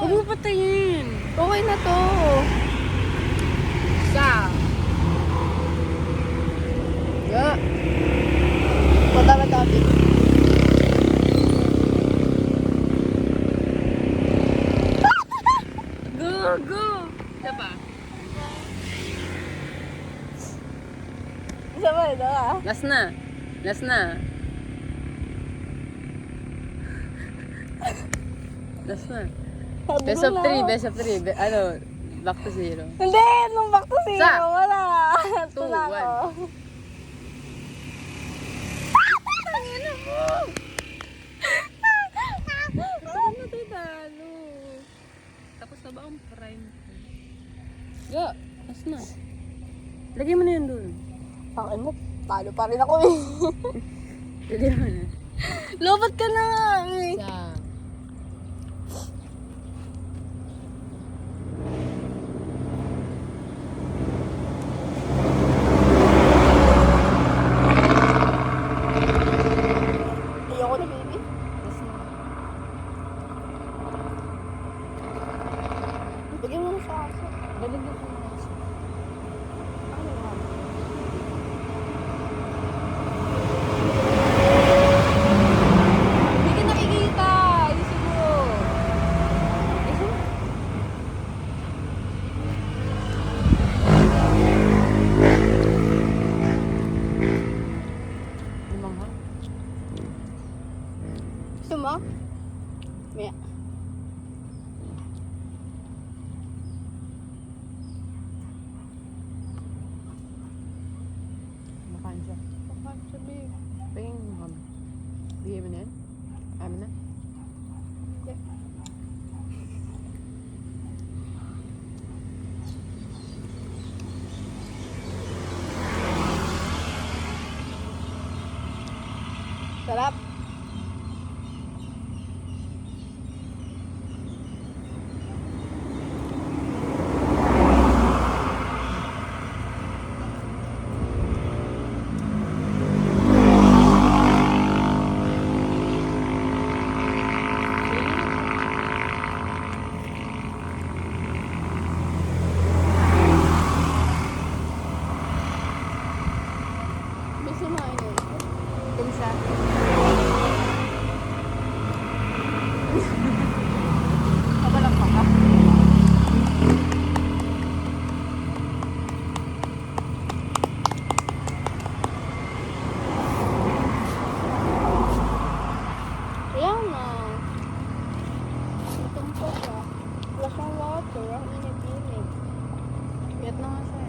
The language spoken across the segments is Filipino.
Huwag mo patayin. Okay na to. Sa. Yeah. Punta na topic. Go, go. Isa pa. Isa ba ito ka? Last na. Last na. Last na. Best of 3, best of 3. Ano, back to 0. Hindi, nung back to zero, Sa. wala. Two, Ito na ako. Ano mo? Ito na tayo talo. Tapos na ba ang prime? Go, last na. Lagay mo na yan doon. Akin mo, talo pa rin ako eh. Lagay mo na. Lobat ka na nga eh. Sa. Ayoko na baby. Last na. Bigyan mo na sa aso. Lalagyan ko na. Ano nga? Hindi ka nakikita. Ayusin mo. Ayusin mo. Limang ha? Gusto mo? Maya. Makain siya. Makain siya, babe. Tingin mo kami. Bigay mo na yan? Amin na? Hindi. Sarap. Gusto mo yun. Tingin siya. Kabalak pa ka. Ayan na. Itong po siya. Wala siyang water. Ang init-init. Piyat na nga siya.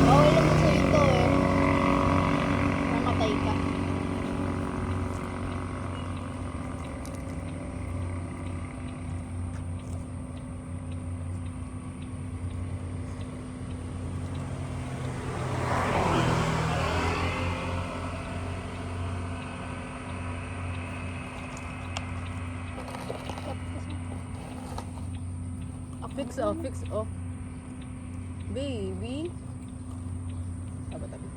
Bawal naman sa ito eh. Namatay ka. Fix off, fix off. Baby. Tabi, tabi.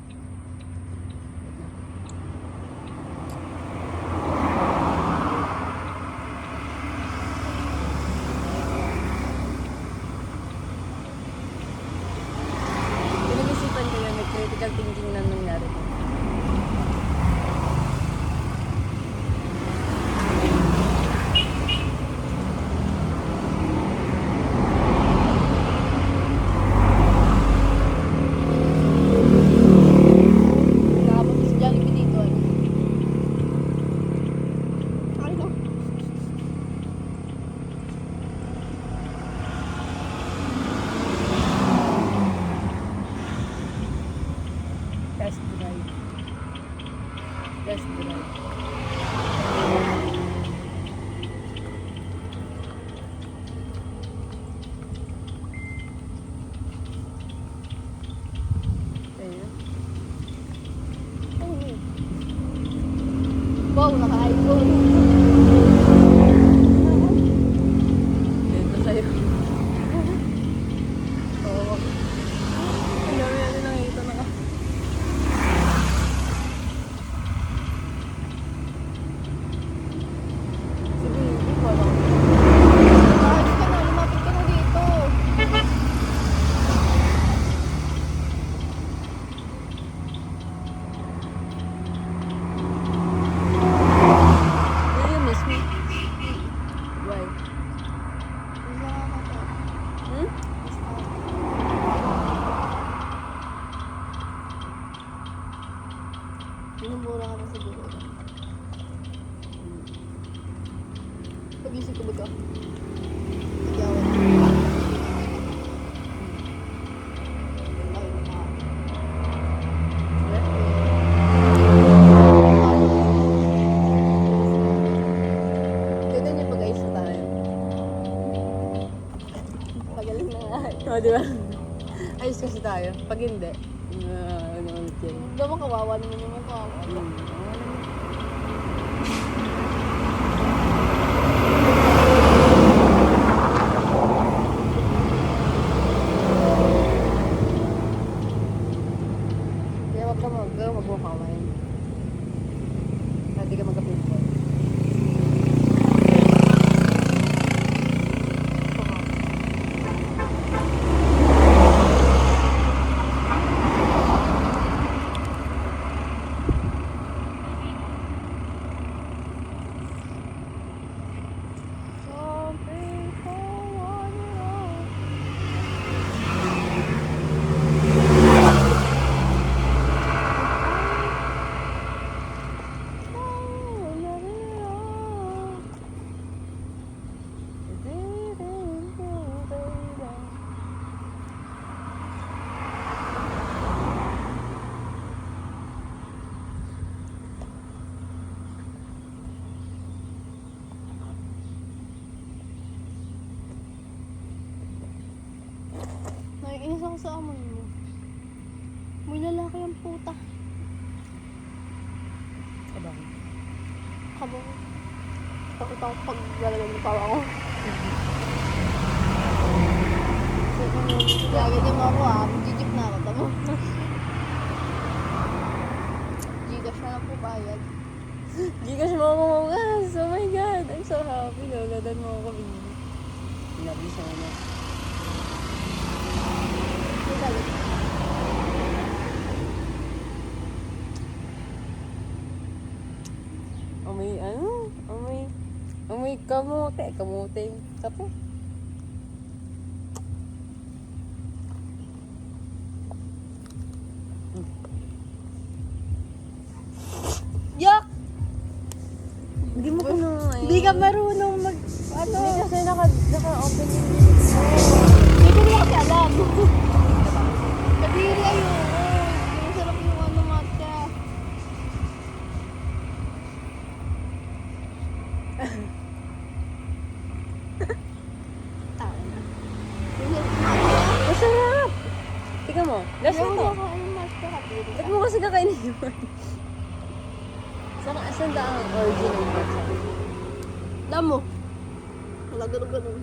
Pinag-isipan ko yun, may critical thinking na nangyari. Nakabot sa Jollibee dito eh. Ay no. Test drive. Test drive. Ayun. Wow, naka-iPhone. Dito sa'yo. Oo. Ang dami natin nakita na ka. Minumura ka na siguro. Pag-isip ko ba ito? Nagyawan. Ay, ganun yung pag-ayos na tayo. Pagaling na nga. O, di ba? Ayos kasi tayo. Pag hindi, ano ulit yan. Hindi mo kawawa naman yung kawawa. Kaya wag ka magmukhawain. Hindi ka magkapinpon. Something for one and all. Oh, love it all. Didn't do, baby. Naiinis ako sa amoy mo. May lalaki ang puta. Abang. Kabang. Takot ako pag lalagay ng tawa ko. Kaya ganyan mo ako Gigip na ako. Tamo. Gcash na lang po bayad. Gcash mo ako magas. Oh my God. I'm so happy. Laladan mo ako, baby. Love you so much. Amoy ano? Amoy kamote. Kamote. Kape. Yak! Hindi mo kunain. Hindi ka marunong mag... Ano? Hindi kasi naka-open yung... Hindi ko na kasi alam. Kadiri ayoko. Masarap yung ano matcha. Tama na. Masarap! Tingnan mo. Lasa Ayaw to. ko kain matcha kadiri. Ba't mo kasi kakainin yun? Saan da ang original matcha? Alam mo. Wala ganun.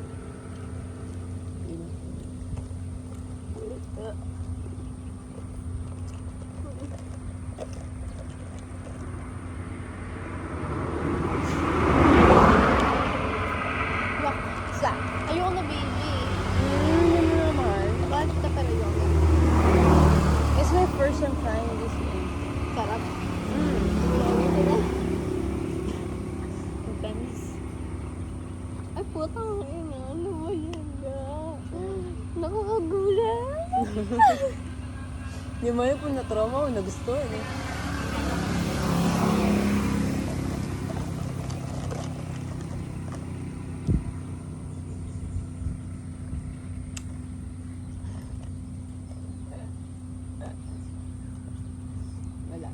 Yak. Sa. Ayoko na baby. Yun naman. Bakit ka pero ayoko? It's my first time trying this thing. Sarap. Mm. Ang tamis. Ay, putang ina. Ano mo yun ga? Nakakagulat. Yung mga po na-trauma o nagustuhan eh. Wala.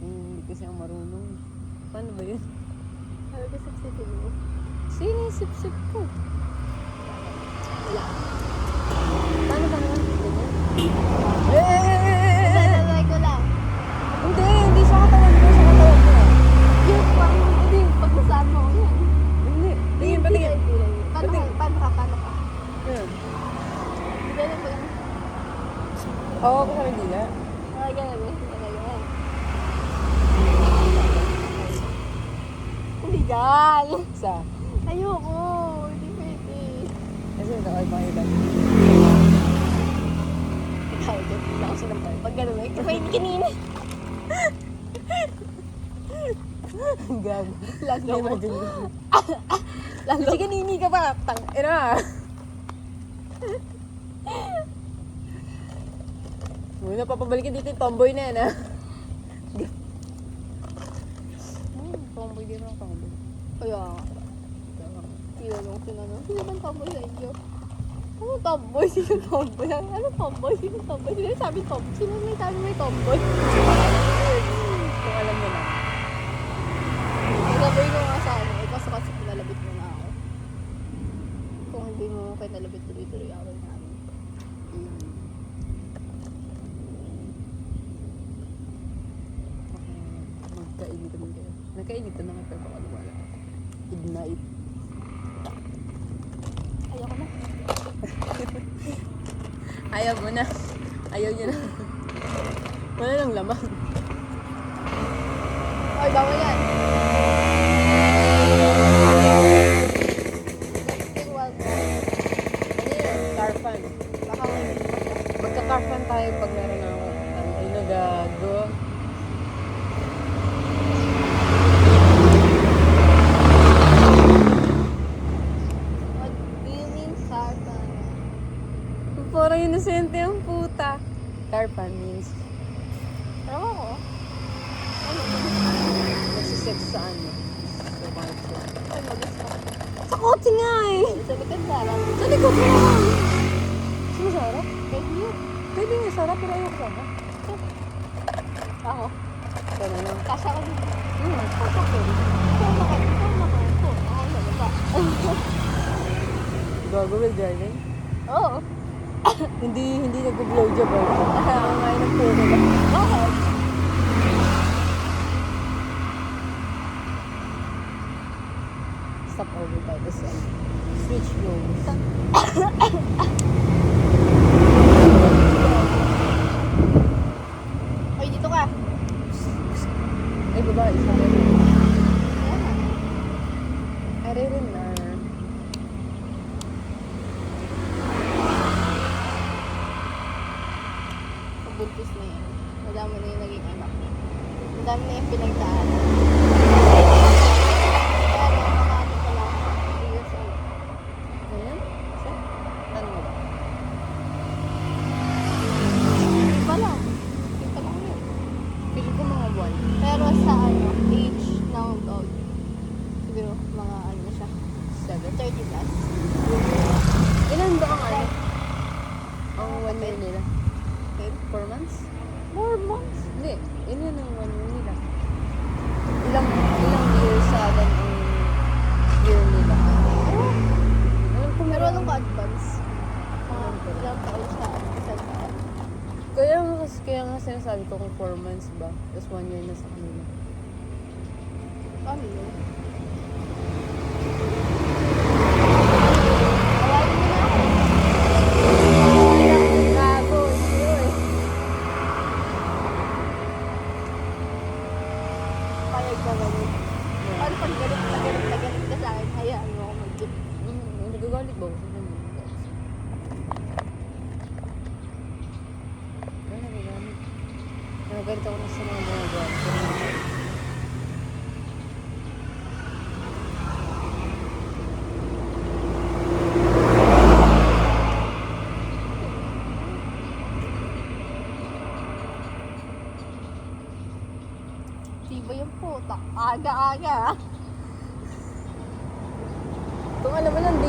Hindi kasi ako marunong. Paano ba yun? Sabi ko sipsipin mo. Sino yung sip-sip ko? Wala. Paano ba naman? Ganyan? Sasalay ko lang. Hindi sa katawan ko, sa katawan ko. Yung pang, hindi, pag nasaan mo yan. Hindi. Tingin, patingin. Paano ka? Yan. Hindi na pag Oo, ako sa Manila. ganun eh. Ganun. Hindi gan. Sa? Ayoko. Hindi pwede. Kasi ito ay pakita. Ikaw, dyan. Hindi ako sinampal. Pag ganun eh. Kapag hindi kanina. Gago. Lalo mo. Imagine ko. Lalo. Sige, nini ka pa. Tang, ina. Muna papabalikin dito yung tomboy na yan, ha? hindi naman ako tomboy. Kaya nga. Tinanong. Sino bang tomboy sa inyo? Ano tomboy? Sino tomboy? Ano tomboy? Sino tomboy? Sino sabi tomboy? Sino may sabi may tomboy? Kung alam mo na. Nagabay ko nga sa ano. Kaso kasi pinalabit mo na ako. Kung hindi mo pinalabit tuloy-tuloy away namin. Magkainitan mo kayo. Nagkainitan na nga pero baka lumala. Ignite. Ayoko na. Ayaw mo na. Ayaw niya na. Wala nang laman. Ay, bawal yan. Electric wild card. Ano yun? Carfan. Baka may Magka-carfan tayo pag meron ako. Ay, nagago. What do you mean, Sarpan? Parang inosente ang puta. Carfan means Ewan ko. Ano? nagsisex sa ano. Sa kotse. Ay, mag-gusto. Sa kotse nga eh! Sa likod na lang. Sa likod mo naman! Sino sa harap? Pwede yun. Pwede nga sa harap pero ayoko sa harap. Ako. Gano'n lang. Kasha ka din. Kasha ko. Ikaw naka. Ako sa baba. Gago will driving? Oo. Hindi nag-blowjob ako. Ang ngayon ng puno ba? Bakit? Stop over tayo. Tapos switch roles. Oy, dito ka. Ay, babae. Isa na rin. Ayan na. Ay, rin na. Pabuntis na yan. Madami na yung naging anak. Madami na yung pinagdaanan. Kaya na, mga ano pa lang. 3 years old. Ganyan? Siya? Ano ba? Hindi pa lang. Hindi pa lang yun. Feel ko mga buwan. Pero sa ano, age ng dog. Siguro mga ano na siya. 30 plus. Ilan ba ang ano? Ang 1 year nila? 4 months? 4 months? Hindi. Ilan ang 1 year nila? Ilang years sa atin ang year nila? Alam ko Pero meron. anong ka-advance? Ilang taon siya. Isang taon. Kaya nga sinasabi ko kung 4 months ba? Tapos 1 year na sa kanila. Paano yun? Awalin mo na ako. Gago, iyo eh. Payag ka ganun. Paano pag galit ka sa akin? Hayaan mo ako mag-gift. Nagagalit ba ako sa kanya? Ano nagagalit? Nagagalit ako na sa mga nagagalit. Siba yung puta. Aga-aga. Kung alam mo lang, di